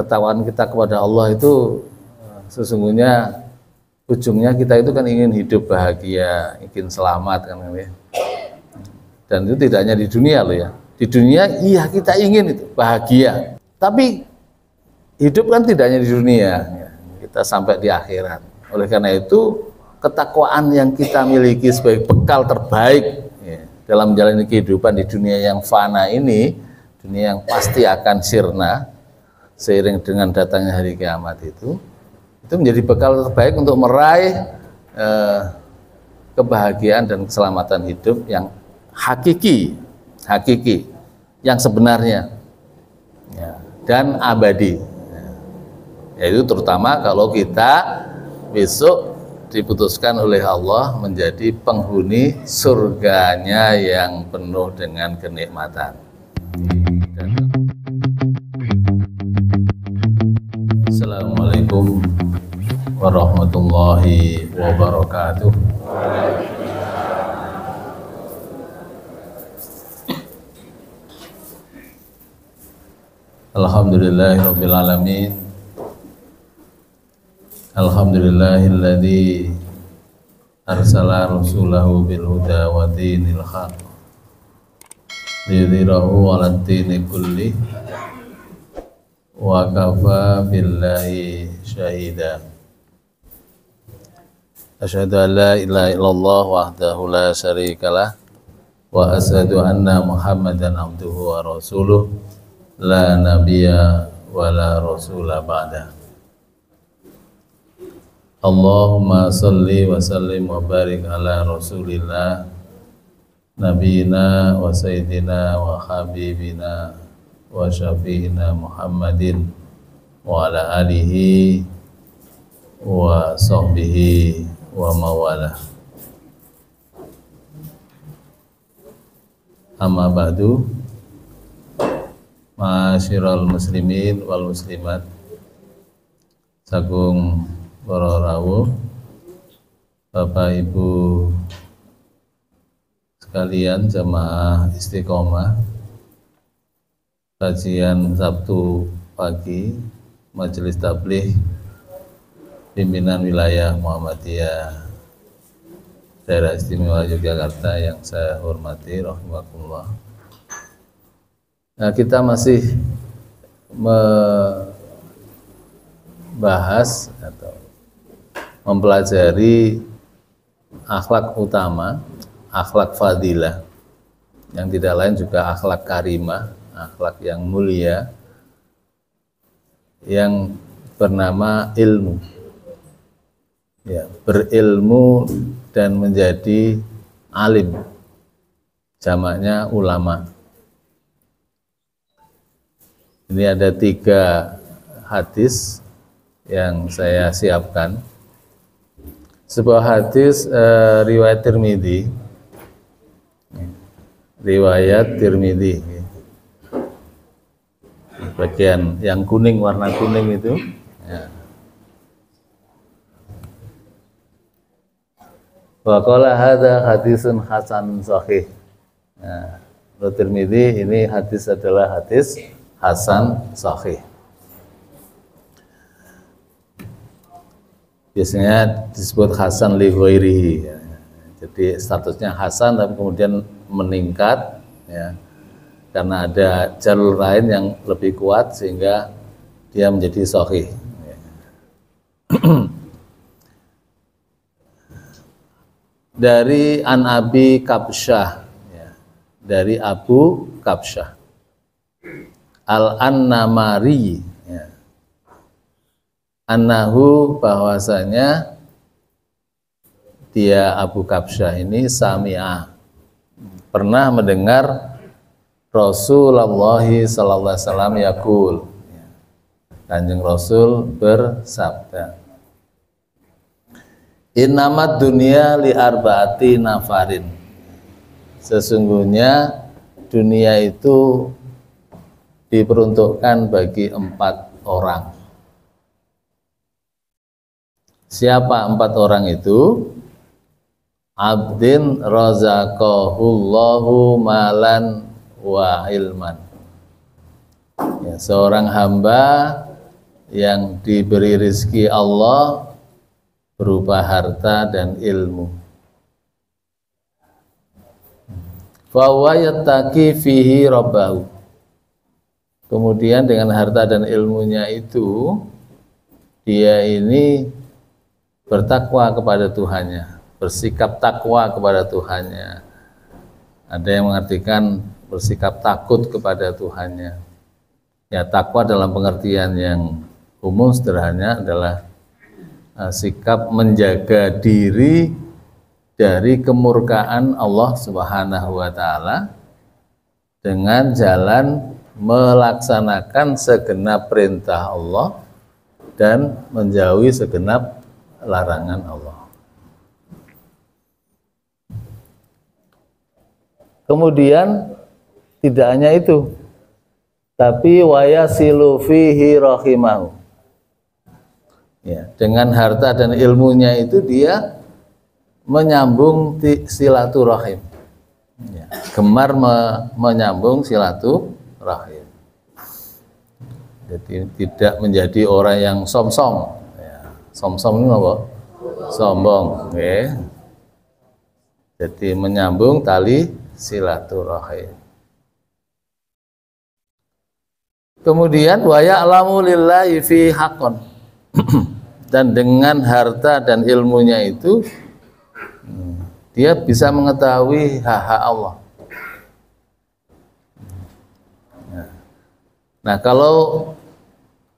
ketakwaan kita kepada Allah itu sesungguhnya ujungnya kita itu kan ingin hidup bahagia, ingin selamat kan ya. Dan itu tidak hanya di dunia loh ya. Di dunia iya kita ingin itu bahagia. Tapi hidup kan tidak hanya di dunia, ya. Kita sampai di akhirat. Oleh karena itu ketakwaan yang kita miliki sebagai bekal terbaik ya, dalam menjalani kehidupan di dunia yang fana ini, dunia yang pasti akan sirna seiring dengan datangnya hari kiamat itu menjadi bekal terbaik untuk meraih kebahagiaan dan keselamatan hidup yang hakiki yang sebenarnya ya, dan abadi ya. Yaitu terutama kalau kita besok diputuskan oleh Allah menjadi penghuni surganya yang penuh dengan kenikmatan. Assalamualaikum warahmatullahi wabarakatuh. Alhamdulillahirabbil alamin. Alhamdulillahilladzi arsala rasulahu bil huda wa dinil haq liyudhhirahu 'alad dini kulli wa kafa billahi syahida. Asyhadu an la ilaha illallah wahdahu la syarikalah wa asyhadu anna Muhammadan abduhu wa rasuluh la nabiyya wa la rasula ba'da. Allahumma salli wa sallim wa barik ala rasulillah nabiyina wa sayyidina wa habibina wa syafi'ina Muhammadin wa ala alihi wa sahbihi wa mawalah. Amma ba'du, ma'asyiral muslimin wal muslimat, sagung para rawuh, Bapak Ibu sekalian jamaah istiqomah kajian Sabtu pagi Majelis Tabligh pimpinan wilayah Muhammadiyah Daerah Istimewa Yogyakarta yang saya hormati rahimakumullah. Nah, kita masih membahas atau mempelajari akhlak utama, akhlak fadilah, yang tidak lain juga akhlak karimah, akhlak yang mulia, yang bernama ilmu. Ya, berilmu dan menjadi alim, jamaknya ulama. Ini ada 3 hadis yang saya siapkan. Sebuah hadis riwayat Tirmidzi, bagian yang kuning, warna kuning itu ya. Wa qala hadza hadisun hasan sahih. Nah, menurut Tirmidzi ini hadis adalah hadis hasan sahih. Biasanya disebut hasan li ghairihi ya. Jadi statusnya hasan tapi kemudian meningkat ya, karena ada jalur lain yang lebih kuat sehingga dia menjadi sahih ya. Dari An Abi Kabsyah ya, dari Abu Kabsyah Al-Annamari ya. Annahu, bahwasanya dia Abu Kabsyah ini sami'a, pernah mendengar Rasulullah sallallahu alaihi wasallam yaqul, Kanjeng Rasul bersabda, Innamat dunia li arba'ati nafarin. Sesungguhnya dunia itu diperuntukkan bagi 4 orang. Siapa 4 orang itu? Abdin razaqahullahu malan wa ilman. Ya, seorang hamba yang diberi rizki Allah berupa harta dan ilmu. Fahuwa yattaqi fihi rabbahu. Kemudian dengan harta dan ilmunya itu dia ini bertakwa kepada Tuhannya, bersikap takwa kepada Tuhannya. Ada yang mengartikan bersikap takut kepada Tuhannya. Ya, takwa dalam pengertian yang umum sederhana adalah sikap menjaga diri dari kemurkaan Allah Subhanahu wa taala dengan jalan melaksanakan segenap perintah Allah dan menjauhi segenap larangan Allah. Kemudian tidak hanya itu, tapi wayasilu fihi rahimahu. Ya, dengan harta dan ilmunya itu dia menyambung silaturahim. Ya, gemar menyambung silaturahim. Jadi tidak menjadi orang yang somsom. Ya, somsom ini apa? Sombong. Okay. Jadi menyambung tali silaturahim. Kemudian wa ya'lamu lillahi fi haqqan. Dan dengan harta dan ilmunya itu dia bisa mengetahui hak-hak Allah. Nah, kalau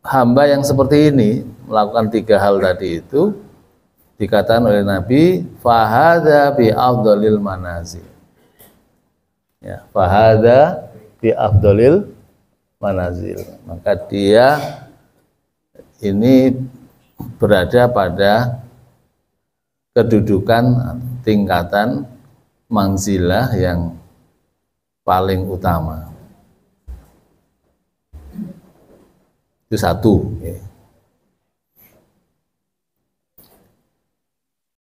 hamba yang seperti ini melakukan 3 hal tadi itu dikatakan oleh Nabi fahadha bi afdalil manazil. Ya, fahadha bi afdalil manazil. Maka dia ini berada pada kedudukan tingkatan manzilah yang paling utama. Itu satu.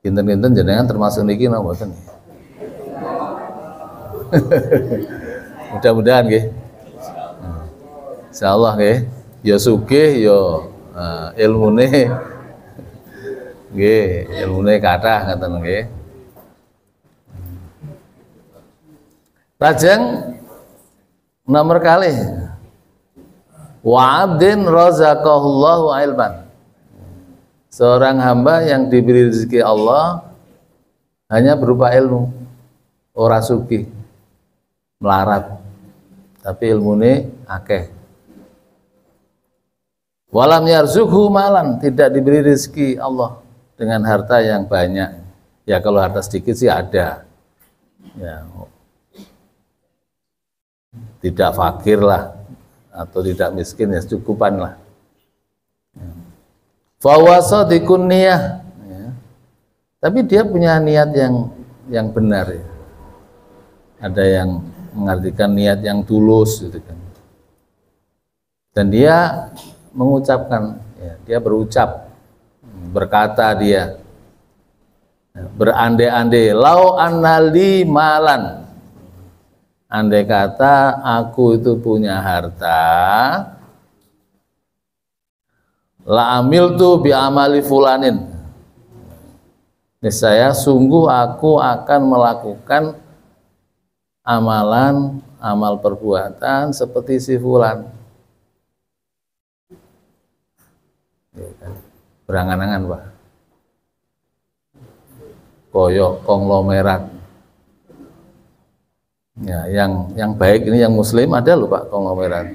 Kinten-kinten jenengan termasuk niki napa mboten? Mudah-mudahan nggih. Insyaallah nggih. Ya sugih ya ilmune nggih, ilmune kathah ngoten nggih. Lajeng nomor kalih wa 'abdin razaqahullahu ilman. Seorang hamba yang diberi rezeki Allah hanya berupa ilmu, ora sugih, melarat, tapi ilmune akeh. Walam yarzukhu malan, tidak diberi rezeki Allah dengan harta yang banyak. Ya kalau harta sedikit sih ada. Ya, tidak fakir lah atau tidak miskin ya cukupan lah. Fawasa dikun niyah, ya. Tapi dia punya niat yang benar ya. Ada yang mengartikan niat yang tulus gitu kan. Dan dia mengucapkan, ya, dia berucap, berkata dia, berandai-andai, lau annali malan, andai kata aku itu punya harta, la amil tu bi amali fulanin, niscaya sungguh aku akan melakukan amalan, amal perbuatan seperti si fulan. Berangan-angan Pak, koyok konglomerat. Ya, yang baik ini yang muslim ada loh Pak konglomerat.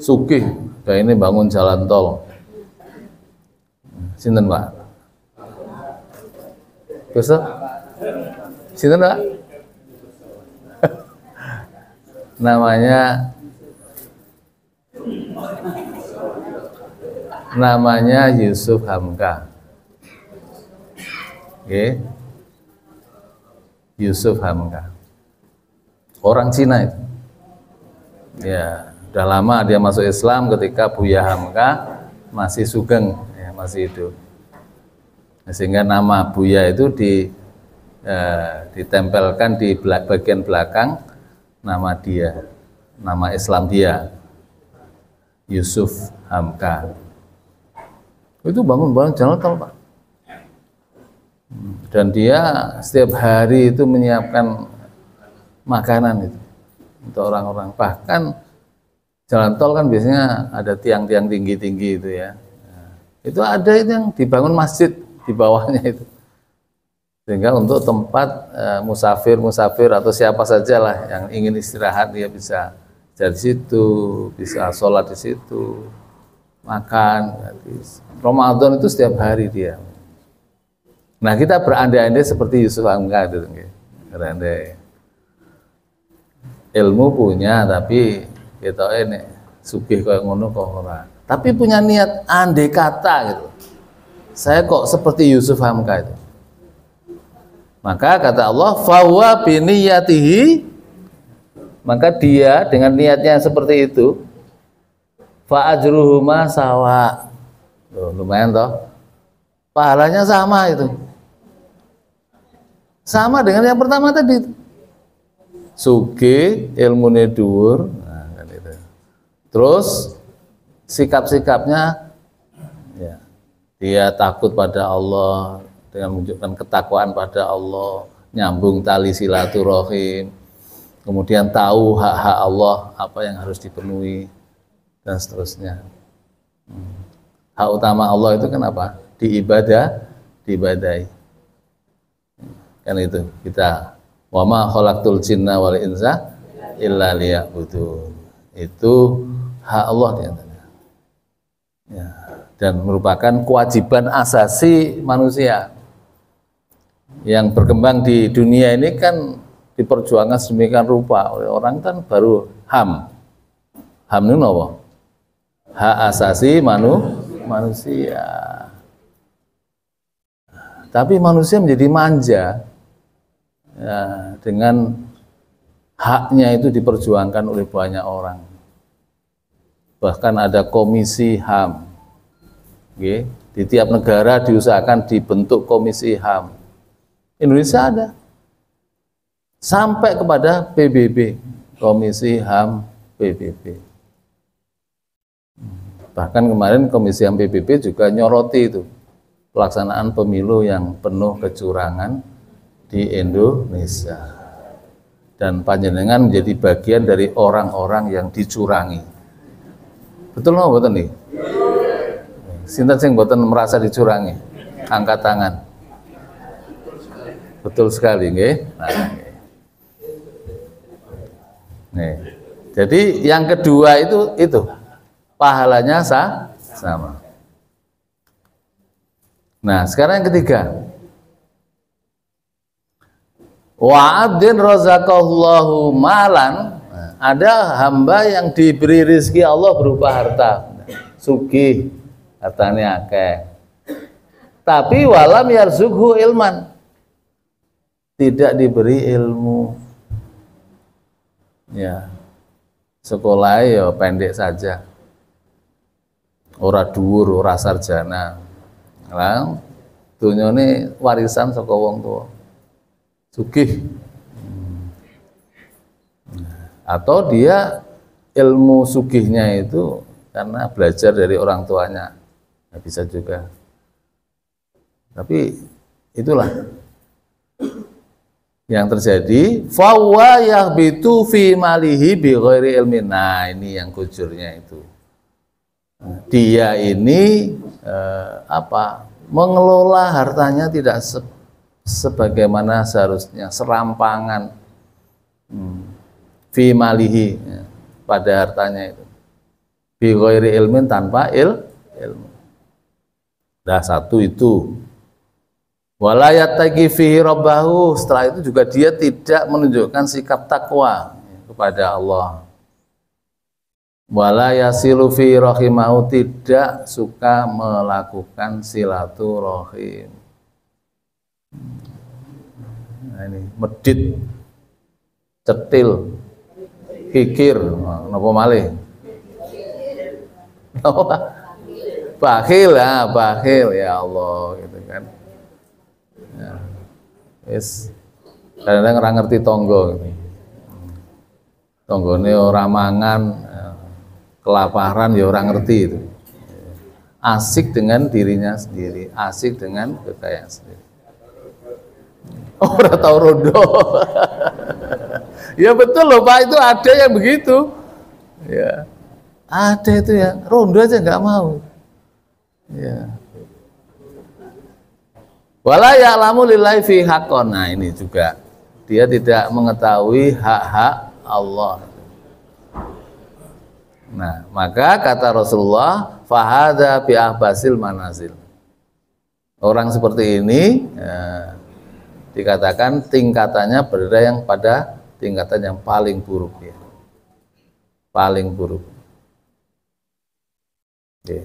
Sugih, kayak ini bangun jalan tol. Sinten Pak? Besok? Sinten Pak? Namanya Yusuf Hamka. Oke. Yusuf Hamka. Orang Cina itu. Ya, udah lama dia masuk Islam ketika Buya Hamka masih sugeng, ya, masih hidup. Sehingga nama Buya itu ditempelkan di bagian belakang nama dia, nama Islam dia, Yusuf Hamka. Itu bangun jalan tol, Pak. Dan dia setiap hari itu menyiapkan makanan itu untuk orang-orang. Bahkan jalan tol kan biasanya ada tiang-tiang tinggi-tinggi itu ya. Nah, itu ada itu yang dibangun masjid di bawahnya itu. Sehingga untuk tempat musafir atau siapa sajalah yang ingin istirahat dia bisa dari situ, bisa sholat di situ, makan. Ramadan itu setiap hari dia. Nah, kita berandai-andai seperti Yusuf Hamka itu, berandai. Ilmu punya, tapi kita ini sugih kayak ngono kok ora. Tapi punya niat andai kata gitu. Saya kok seperti Yusuf Hamka itu. Maka kata Allah, fahuwa biniyatihi, maka dia dengan niatnya seperti itu, fa ajruhuma sawa. Loh, lumayan toh. Pahalanya sama itu. Sama dengan yang pertama tadi. Sugih, ilmune dhuwur, nah, kan itu. Terus sikap-sikapnya ya, dia takut pada Allah dengan menunjukkan ketakwaan pada Allah, nyambung tali silaturahim, kemudian tahu hak-hak Allah apa yang harus dipenuhi dan seterusnya. Hak utama Allah itu kan apa? Diibadahi. Kan itu kita wa ma khalaqtul jinna wal insa illa liya'budun. Itu hak Allah diantaranya. Ya, dan merupakan kewajiban asasi manusia yang berkembang di dunia ini kan diperjuangkan sedemikian rupa oleh orang kan baru HAM. HAM itu apa? Hak asasi manusia. Tapi manusia menjadi manja. Ya, dengan haknya itu diperjuangkan oleh banyak orang. Bahkan ada komisi HAM. Oke. Di tiap negara diusahakan dibentuk komisi HAM. Indonesia ada. Sampai kepada PBB, Komisi HAM PBB. Bahkan kemarin Komisi HAM PBB juga nyoroti itu pelaksanaan pemilu yang penuh kecurangan di Indonesia, dan panjenengan menjadi bagian dari orang-orang yang dicurangi. Betul nggak mboten nih? Sinten sing mboten merasa dicurangi? Angkat tangan. Betul sekali, nggih. Nah, nih. Jadi yang kedua itu pahalanya sama. Nah, sekarang yang ketiga. Wa 'abdin razaqallahu malan, ada hamba yang diberi rezeki Allah berupa harta, sugih, hartanya akeh. Tapi walam yarzukhu ilman, tidak diberi ilmu. Ya. Sekolah ya pendek saja. Ora dhuwur, ora sarjana. Lah dunyane warisan saka wong tuwa. Sugih. Atau dia ilmu sugihnya itu karena belajar dari orang tuanya. Nah, bisa juga. Tapi itulah yang terjadi. Fawa yahbitu fi malihi bi ghairi ilmin. Nah, ini yang kujurnya itu. Dia ini mengelola hartanya tidak sebagaimana seharusnya, serampangan fi malihi, pada hartanya itu, bi ghairi ilmin, tanpa ilmu. Nah, satu itu. Wala yattaqi fihi rabbahu, setelah itu juga dia tidak menunjukkan sikap takwa kepada Allah. Wala yasilu fi rahimahu, tidak suka melakukan silaturahim. Nah, ini medit, cetil, kikir, napa malih? Bakhil, bakhil, ya Allah, gitu kan. Ya. Yes. Kadang-kadang ora ngerti tonggo gitu. Tonggone ora mangan, kelaparan ya ora ngerti itu. asik dengan dirinya sendiri, asik dengan kekayaan sendiri. Orang tahu rondo. Ya betul loh Pak, itu ada yang begitu. Ya, ada itu ya, rondo aja nggak mau. Ya. Wala ya'lamu lillahi fi haqqon. Nah, ini juga dia tidak mengetahui hak-hak Allah. Nah, maka kata Rasulullah, fahadha bi ahbasil manazil. Orang seperti ini dikatakan tingkatannya berada yang pada tingkatan yang paling buruk ya. Paling buruk. Oke.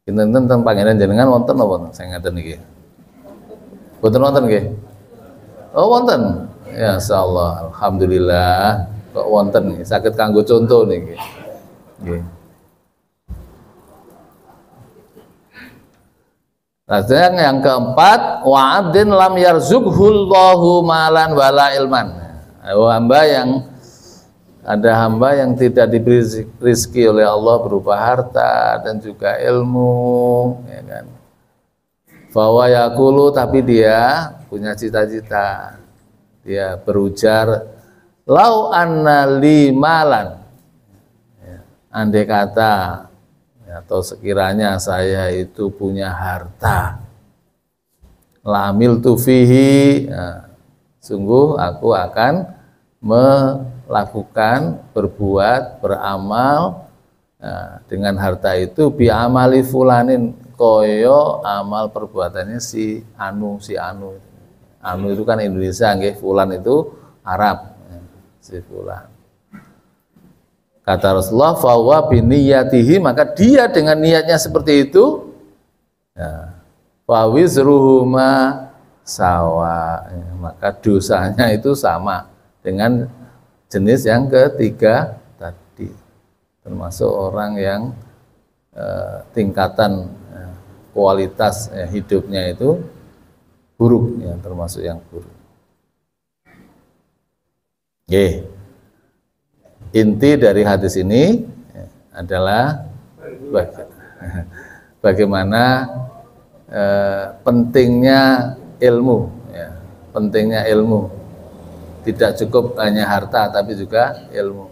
Kinten tentang pangeran jenengan wonten napa saya ngaten niki. Boten wonten nggih. Oh wonten. Ya insyaallah alhamdulillah kok wonten nggih. Saged kanggo contoh niki. Nggih. Rasanya yang keempat, wa'abdin lam yarzuqhullahu malan wala ilman. Ada hamba yang tidak diberi rezeki oleh Allah berupa harta dan juga ilmu, ya kan. Bahwa yakulu, tapi dia punya cita-cita. Dia berujar, lau anna li malan. Ya, andai kata atau sekiranya saya itu punya harta, lamil tufihi, nah, sungguh aku akan melakukan, berbuat, beramal dengan harta itu bi amali fulanin, koyo amal perbuatannya si anu. Anu itu kan Indonesia, nggih, fulan itu Arab, si fulan. Kata Rasulullah, fawa biniyatihi, maka dia dengan niatnya seperti itu, ya, fawizruhuma sawa, ya, maka dosanya itu sama dengan jenis yang ketiga tadi, termasuk orang yang tingkatan kualitas hidupnya itu buruk, ya, termasuk yang buruk. Oke. Inti dari hadis ini adalah bagaimana pentingnya ilmu, ya, pentingnya ilmu. Tidak cukup hanya harta, tapi juga ilmu.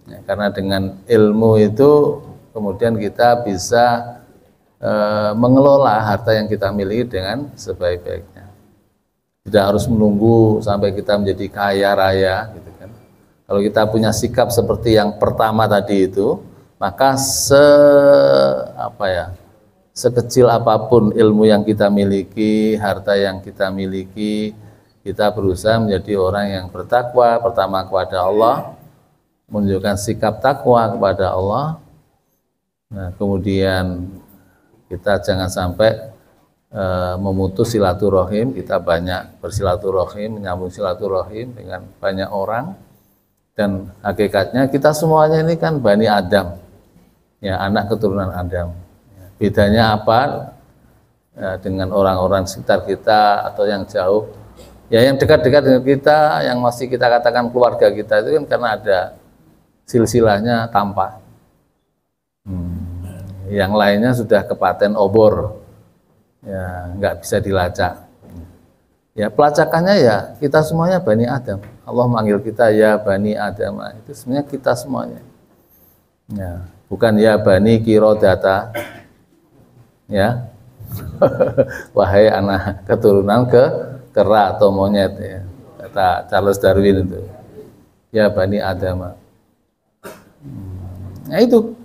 Ya, karena dengan ilmu itu kemudian kita bisa mengelola harta yang kita miliki dengan sebaik-baiknya. Tidak harus menunggu sampai kita menjadi kaya raya, gitu kan. Kalau kita punya sikap seperti yang pertama tadi itu, maka sekecil apapun ilmu yang kita miliki, harta yang kita miliki, kita berusaha menjadi orang yang bertakwa, pertama kepada Allah, menunjukkan sikap takwa kepada Allah. Nah, kemudian kita jangan sampai memutus silaturahim, kita banyak bersilaturahim, menyambung silaturahim dengan banyak orang. Dan hakikatnya kita semuanya ini kan Bani Adam, ya, anak keturunan Adam. Bedanya apa ya, dengan orang-orang sekitar kita atau yang jauh? Ya, yang dekat-dekat dengan kita, yang masih kita katakan keluarga kita itu kan karena ada silsilahnya tampak. Yang lainnya sudah kepaten obor, ya, nggak bisa dilacak. Ya, pelacakannya ya kita semuanya Bani Adam. Allah manggil kita ya Bani Adam, itu sebenarnya kita semuanya. Ya, bukan ya Bani Kirodata, ya. Wahai anak keturunan kera atau monyet, ya, kata Charles Darwin itu. Ya Bani Adam. Nah, itu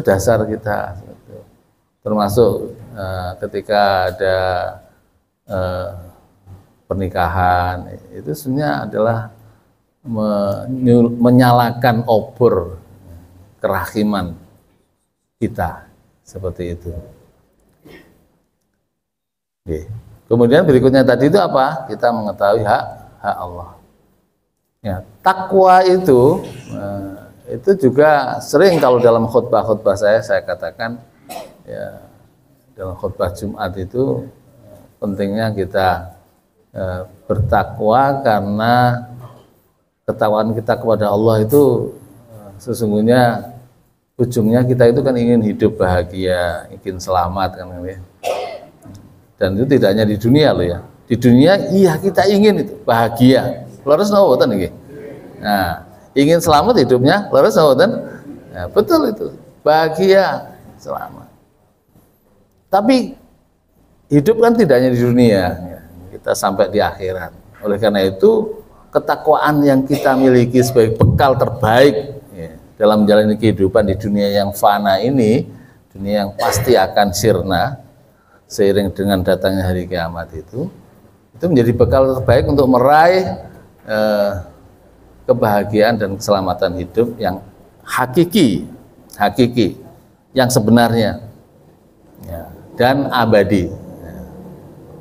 dasar kita. Termasuk ketika ada pernikahan, itu sebenarnya adalah menyalakan obor kerahiman kita, seperti itu. Oke. Kemudian berikutnya tadi itu apa? Kita mengetahui hak Allah. Ya, takwa itu juga sering kalau dalam khutbah saya katakan, ya, dalam khutbah Jumat itu pentingnya kita bertakwa, karena ketakwaan kita kepada Allah itu sesungguhnya ujungnya kita itu kan ingin hidup bahagia, ingin selamat kan ya. Dan itu tidak hanya di dunia loh ya. Di dunia iya kita ingin itu bahagia. Leres napa boten nggih? Nah, ingin selamat hidupnya, leres napa boten? Nah, betul itu. Bahagia, selamat. Tapi hidup kan tidak hanya di dunia, ya. Kita sampai di akhirat. Oleh karena itu, ketakwaan yang kita miliki sebagai bekal terbaik ya, dalam menjalani kehidupan di dunia yang fana ini, dunia yang pasti akan sirna seiring dengan datangnya hari kiamat itu menjadi bekal terbaik untuk meraih kebahagiaan dan keselamatan hidup yang hakiki, yang sebenarnya ya, dan abadi.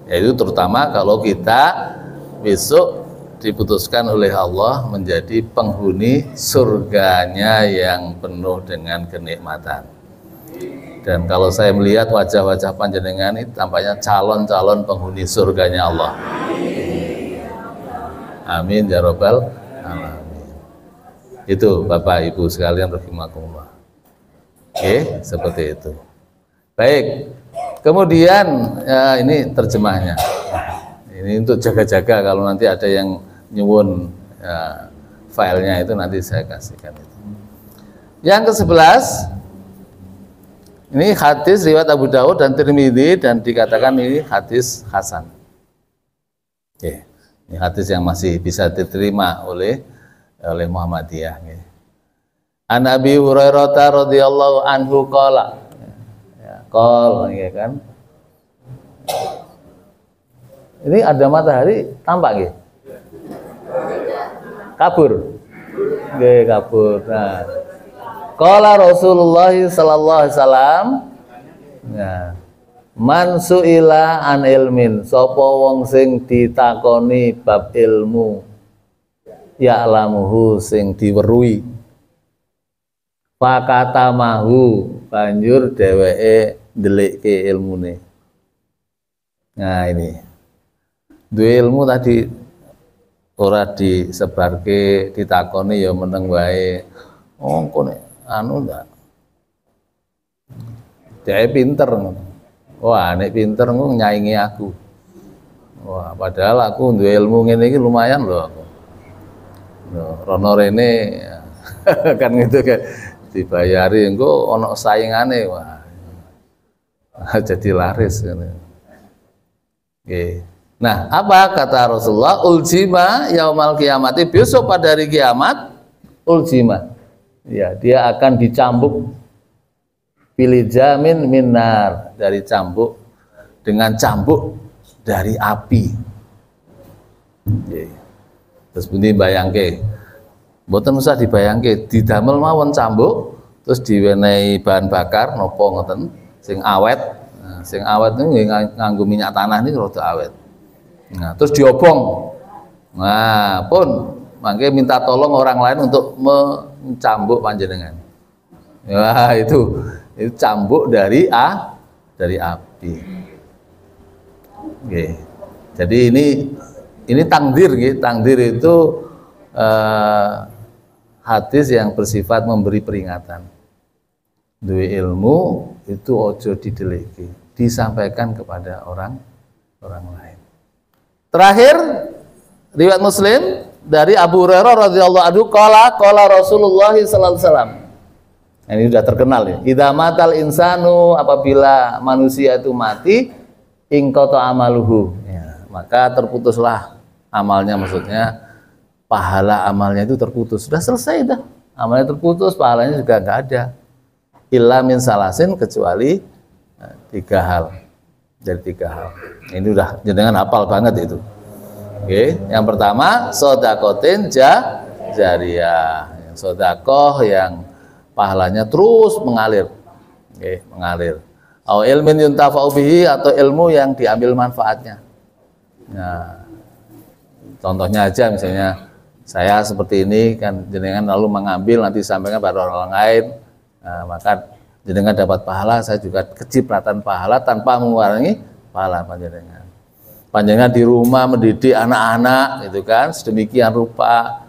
Yaitu terutama kalau kita besok diputuskan oleh Allah menjadi penghuni surganya yang penuh dengan kenikmatan. Dan kalau saya melihat wajah-wajah panjenengan itu tampaknya calon-calon penghuni surganya Allah. Amin ya rabbal alamin. Itu Bapak Ibu sekalian rahimakumullah. Oke, seperti itu. Baik. Kemudian ya, ini terjemahnya. Ini untuk jaga-jaga kalau nanti ada yang nyuwun ya, filenya itu nanti saya kasihkan itu. Yang ke-11 ini hadis riwayat Abu Daud dan Tirmidzi dan dikatakan ini hadis hasan. Oke. Ini hadis yang masih bisa diterima oleh Muhammadiyah. An Abi Hurairah radhiyallahu anhu qala. Ya, qol ya kan. Ini ada matahari tampak nggih? Kabur. Nggih, kabur. Nah. Qala Rasulullah sallallahu alaihi wasallam, ya, man suila an ilmin, sapa wong sing ditakoni bab ilmu, ya'lamuhu sing diweruhi, fakatamahu banjur dheweke ndelikke ilmune. Nah ini duwe ilmu tadi ora disebarke, ditakoni ya meneng wae. Oh kok anu enggak, dia pinter, wah nek pinter ngung nyaingi aku, wah padahal aku duwe ilmu ngene iki lumayan loh aku, rono rene kan gitu kan dibayari engko ono saingane, wah jadi laris kan. Oke. Nah apa kata Rasulullah, uljima yaumal kiamati, besok pada hari kiamat uljima. Ya, dia akan dicambuk pilih jamin minar, dari cambuk dengan cambuk dari api. Terus bunyi bayangke, mboten usah dibayangke, didamel mawon cambuk, terus diwenehi bahan bakar nopo ngoten sing awet. Nah, sing awet niku nganggo minyak tanah niku rada awet. Nah, terus diobong. Nah, pun mangke minta tolong orang lain untuk mencambuk panjenengan. Wah, itu cambuk dari api. Oke. Jadi ini takdir, gitu. Takdir itu hadis yang bersifat memberi peringatan. Duwe ilmu itu ojo dideliki, disampaikan kepada orang lain. Terakhir riwayat Muslim dari Abu Hurairah radhiyallahu anhu qala Rasulullah sallallahu alaihi wasallam. Ini sudah terkenal ya. Idza matal insanu, apabila manusia itu mati, ingqata amaluhu. Ya, maka terputuslah amalnya, maksudnya pahala amalnya itu terputus. Sudah selesai dah. Amalnya terputus, pahalanya juga enggak ada. Illa min salasin, kecuali 3 hal. Dari 3 hal. Ini udah jenengan hafal banget itu. Oke, yang pertama sodakotin jariyah, sodakoh yang pahalanya terus mengalir, mengalir. Au ilmin yuntafa'u bihi, atau ilmu yang diambil manfaatnya. Nah, contohnya aja misalnya saya seperti ini kan, jenengan lalu mengambil nanti sampaikan pada orang lain, nah, maka jenengan dapat pahala, saya juga kecipratan pahala tanpa mengurangi pahala panjenengan. Panjenengan di rumah mendidik anak-anak, gitu kan, sedemikian rupa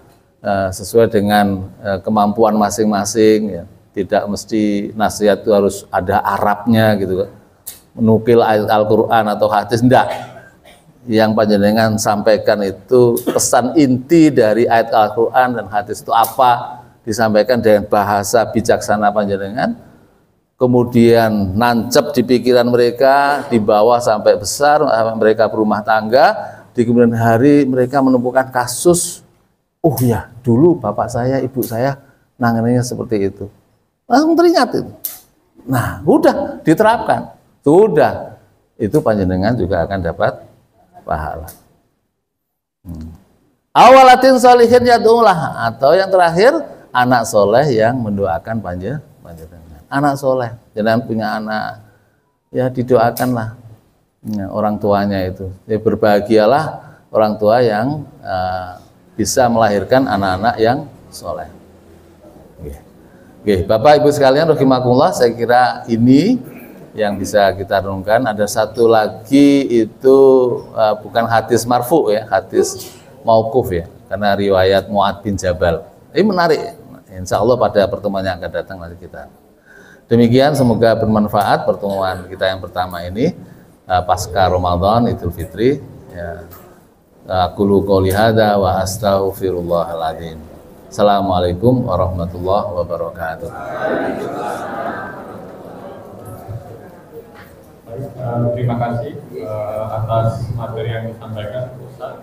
sesuai dengan kemampuan masing-masing. Ya. Tidak mesti nasihat itu harus ada Arabnya gitu, menukil ayat Al-Quran atau hadis, enggak. Yang panjenengan sampaikan itu pesan inti dari ayat Al-Quran dan hadis itu apa, disampaikan dengan bahasa bijaksana panjenengan, kemudian nancep di pikiran mereka, dibawa sampai besar, sampai mereka berumah tangga, di kemudian hari mereka menemukan kasus, oh ya dulu bapak saya, ibu saya nanganannya seperti itu, langsung teringat itu. Nah udah diterapkan, sudah, itu panjenengan juga akan dapat pahala. Awalatin solihin yad'ulah, atau yang terakhir anak soleh yang mendoakan panjenengan. Anak soleh, jangan punya anak, ya didoakanlah ya, orang tuanya itu. Ya, berbahagialah orang tua yang bisa melahirkan anak-anak yang soleh. Oke, Bapak Ibu sekalian, rahimakumullah, saya kira ini yang bisa kita renungkan. Ada satu lagi itu bukan hadis marfu ya, hadis mauquf ya, karena riwayat Mu'ad bin Jabal. Ini menarik, insya Allah pada pertemuan yang akan datang nanti kita. Demikian, semoga bermanfaat pertemuan kita yang pertama ini pasca Ramadan Idul Fitri. Ya. Aqulu qouli hadza wa astaghfirullahal adzim. Assalamualaikum warahmatullahi wabarakatuh. Terima kasih atas materi yang disampaikan, Ustaz.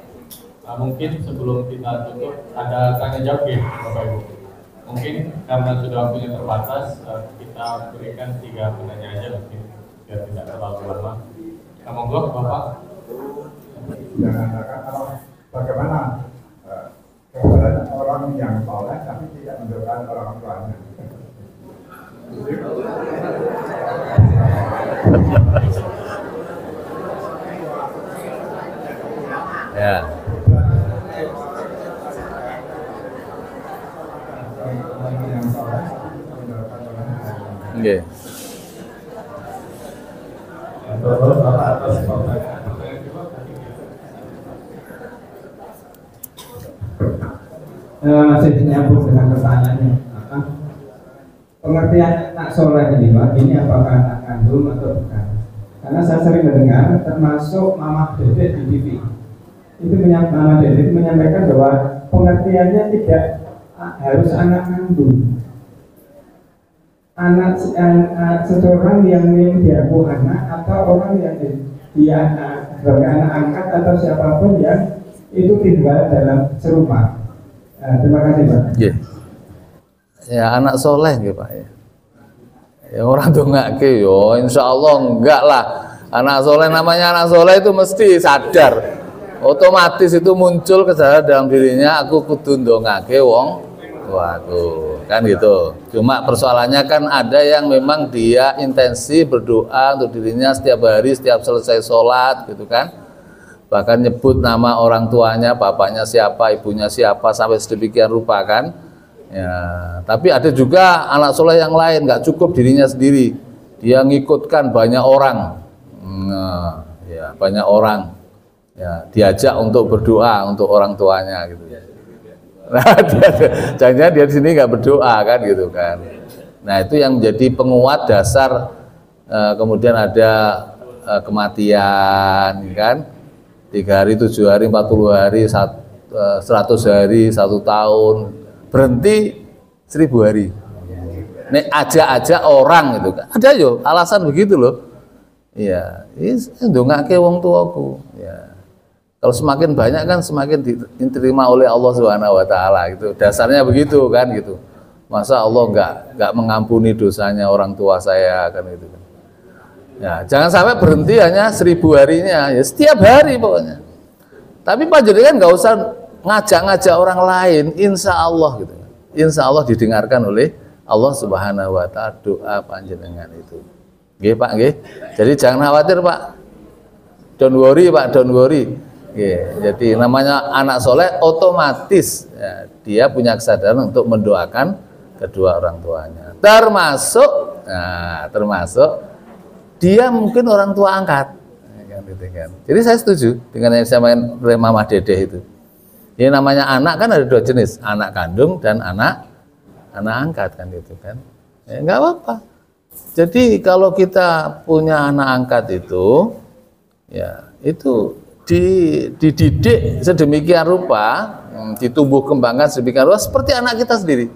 Mungkin sebelum kita tutup ada tanya jawab ya, Bapak Ibu. Mungkin karena sudah waktunya terbatas, kita berikan 3 penanya aja mungkin biar tidak terlalu lama. Monggo Bapak. Bagaimana keberadaan orang yang soleh tapi tidak mendoakan orang tuanya? Ya. Oke. Masih nyambung dengan pertanyaannya. Pengertian anak soleh ini, Pak, ini apakah anak kandung atau bukan? Karena saya sering mendengar, termasuk Mama Dede di TV. Mama Dede itu menyampaikan bahwa pengertiannya tidak harus anak kandung. Anak seseorang yang diaku anak atau orang yang dia sebagai anak angkat atau siapapun yang itu tinggal dalam serumah. Terima kasih Pak. Yeah. Ya anak soleh gitu Pak ya. Ya orang tuh nggak yo, insya Allah enggak lah. Anak soleh, namanya anak soleh itu mesti sadar, otomatis itu muncul kesadaran dalam dirinya. Aku kudu ndongake wong tuaku, kan gitu. Cuma persoalannya kan ada yang memang dia intensi berdoa untuk dirinya setiap hari, setiap selesai sholat gitu kan. Bahkan nyebut nama orang tuanya, bapaknya siapa, ibunya siapa, sampai sedemikian rupa kan. Ya, tapi ada juga anak soleh yang lain, nggak cukup dirinya sendiri, dia ngikutkan banyak orang. Nah, ya, banyak orang ya, diajak untuk berdoa untuk orang tuanya gitu ya. Nah, jangan dia di sini nggak berdoa kan gitu kan. Nah itu yang menjadi penguat dasar. Kemudian ada kematian kan, 3 hari, 7 hari, 40 hari, 100 hari, 1 tahun, berhenti 1000 hari. Nek ajak-ajak orang gitu kan, ada yo alasan begitu loh. Iya, ndongake wong tuaku. Ya. Kalau semakin banyak kan semakin diterima oleh Allah Subhanahu wa taala gitu. Dasarnya begitu kan gitu. Masa Allah enggak mengampuni dosanya orang tua saya kan gitu kan. Ya, jangan sampai berhenti hanya 1000 harinya, ya setiap hari pokoknya. Tapi panjenengan nggak usah ngajak-ngajak orang lain, insya Allah gitu. Insya Allah didengarkan oleh Allah Subhanahu wa taala doa panjenengan itu. Nggih Pak, nggih. Jadi jangan khawatir Pak. Don't worry Pak, don't worry. Jadi namanya anak soleh otomatis ya, dia punya kesadaran untuk mendoakan kedua orang tuanya. Termasuk dia mungkin orang tua angkat. Jadi saya setuju dengan yang disampaikan oleh Mama Dede itu. Ini namanya anak kan ada 2 jenis, anak kandung dan anak angkat kan itu kan. Ya, nggak apa-apa. Jadi kalau kita punya anak angkat itu, ya itu dididik sedemikian rupa, ditumbuh kembangkan sedemikian rupa seperti anak kita sendiri.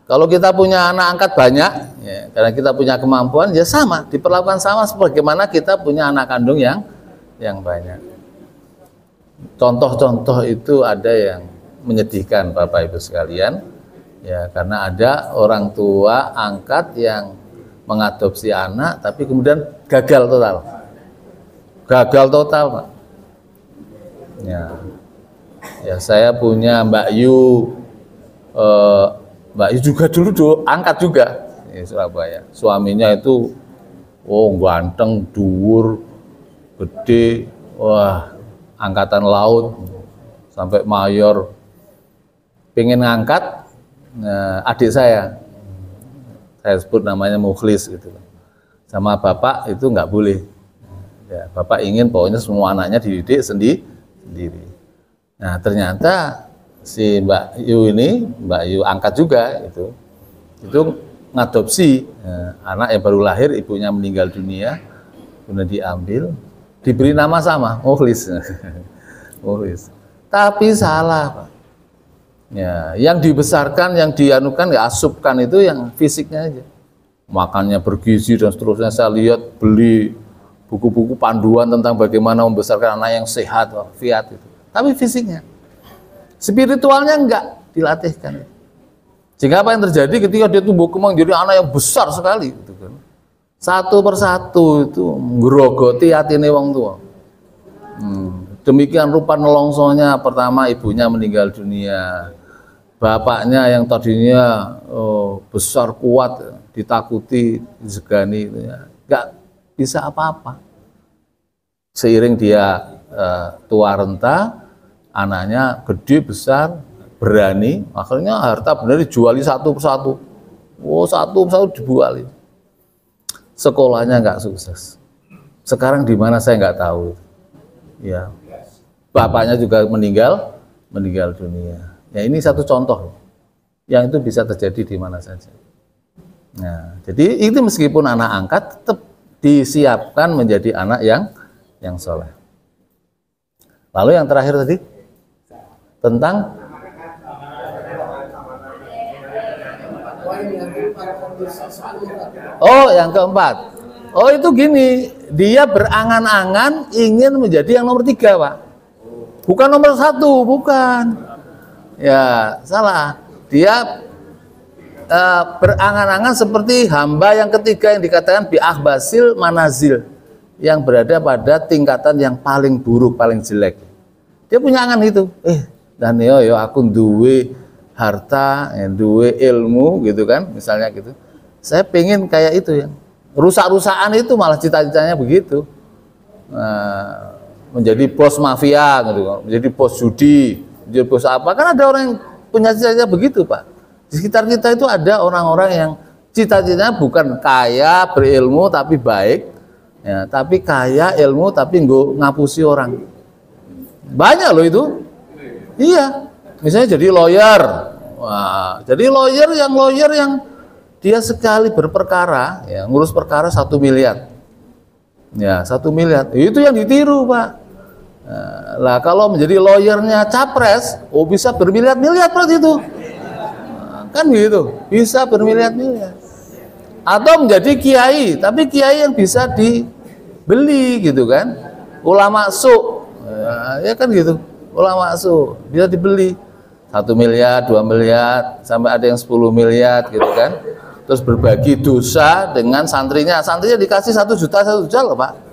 Kalau kita punya anak angkat banyak, ya, karena kita punya kemampuan, ya sama, diperlakukan sama sebagaimana kita punya anak kandung yang banyak. Contoh-contoh itu ada yang menyedihkan Bapak Ibu sekalian, ya karena ada orang tua angkat yang mengadopsi anak, tapi kemudian gagal total, Pak. Ya saya punya Mbak Yu. Mbak Yu juga dulu angkat juga di Surabaya. Suaminya itu ganteng, dhuwur, gede, wah, angkatan laut sampai mayor. Pengen ngangkat adik saya sebut namanya Mukhlis gitu. Sama bapak itu nggak boleh. Ya, bapak ingin pokoknya semua anaknya dididik sendiri. Nah ternyata si Mbak Yu angkat juga itu ngadopsi anak yang baru lahir, ibunya meninggal dunia, kemudian diambil, diberi nama sama Mukhlis. Mukhlis. Tapi salah, Pak. Ya, yang dibesarkan, yang dianukan, ya asupkan itu yang fisiknya aja, makannya bergizi dan seterusnya. Saya lihat beli buku-buku panduan tentang bagaimana membesarkan anak yang sehat, fiat itu. Tapi fisiknya, spiritualnya enggak dilatihkan. Sehingga apa yang terjadi ketika dia tumbuh kembang jadi anak yang besar sekali, gitu kan. Satu persatu itu ngrogoti atine wong tua. Demikian rupa nelongsonya, pertama ibunya meninggal dunia, bapaknya yang tadinya besar kuat, ditakuti, disegani, nggak bisa apa-apa. Seiring dia tua renta, anaknya gede besar, berani, akhirnya harta benar dijuali satu persatu. Satu persatu dijuali. Sekolahnya nggak sukses. Sekarang di mana saya nggak tahu. Ya, bapaknya juga meninggal dunia. Ya ini satu contoh yang itu bisa terjadi di mana saja. Nah, jadi itu meskipun anak angkat tetap disiapkan menjadi anak yang soleh. Lalu yang terakhir tadi tentang yang keempat. Itu gini, dia berangan-angan ingin menjadi yang nomor 3, Pak. Bukan nomor 1, bukan. Ya, salah. Dia berangan-angan seperti hamba yang ketiga yang dikatakan bi'ahbasil manazil, yang berada pada tingkatan yang paling buruk, paling jelek. Dia punya angan itu. Dan yo aku duwe harta, duwe ilmu gitu kan, misalnya gitu. Saya pengen kayak itu ya. Rusak-rusakan itu malah cita-citanya begitu. Menjadi bos mafia gitu, menjadi bos judi, menjadi bos apa, kan ada orang yang punya cita-cita begitu, Pak. Di sekitar kita itu ada orang-orang yang cita-citanya bukan kaya berilmu tapi baik, ya, tapi kaya ilmu tapi ngapusi orang. Banyak loh itu. Iya, misalnya jadi lawyer. Wah, jadi lawyer yang dia sekali berperkara, ya, ngurus perkara 1 miliar. Ya, 1 miliar. Itu yang ditiru, Pak. Lah kalau menjadi lawyernya capres, bisa bermiliar-miliar berarti itu. Kan gitu, bisa bermiliar-miliar. Atau menjadi kiai, tapi kiai yang bisa dibeli gitu kan. Ulama su. Ya kan gitu. Ulama su bisa dibeli 1 miliar, 2 miliar, sampai ada yang 10 miliar gitu kan. Terus berbagi dosa dengan santrinya dikasih 1 juta loh, Pak.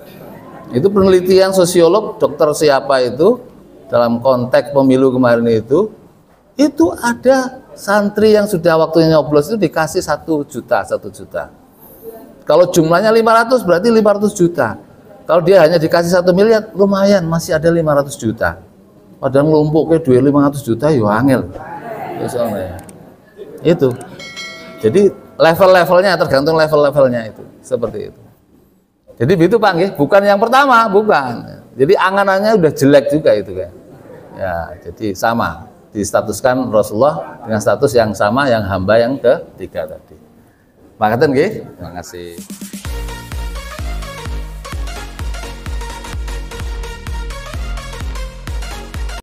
Itu penelitian sosiolog dokter siapa itu dalam konteks pemilu kemarin itu ada santri yang sudah waktunya nyoblos itu dikasih 1 juta. Kalau jumlahnya 500 berarti 500 juta. Kalau dia hanya dikasih 1 miliar lumayan, masih ada 500 juta. Padahal ngelumpuk ke duit 500 juta ya angel. Itu. Jadi level-levelnya tergantung level-levelnya itu, seperti itu. Jadi itu Pak, bukan yang pertama, bukan. Jadi anganannya udah jelek juga itu kan. Ya, jadi sama. distatuskan Rasulullah dengan status yang sama yang hamba yang ketiga tadi. Makasih nggih. Terima kasih.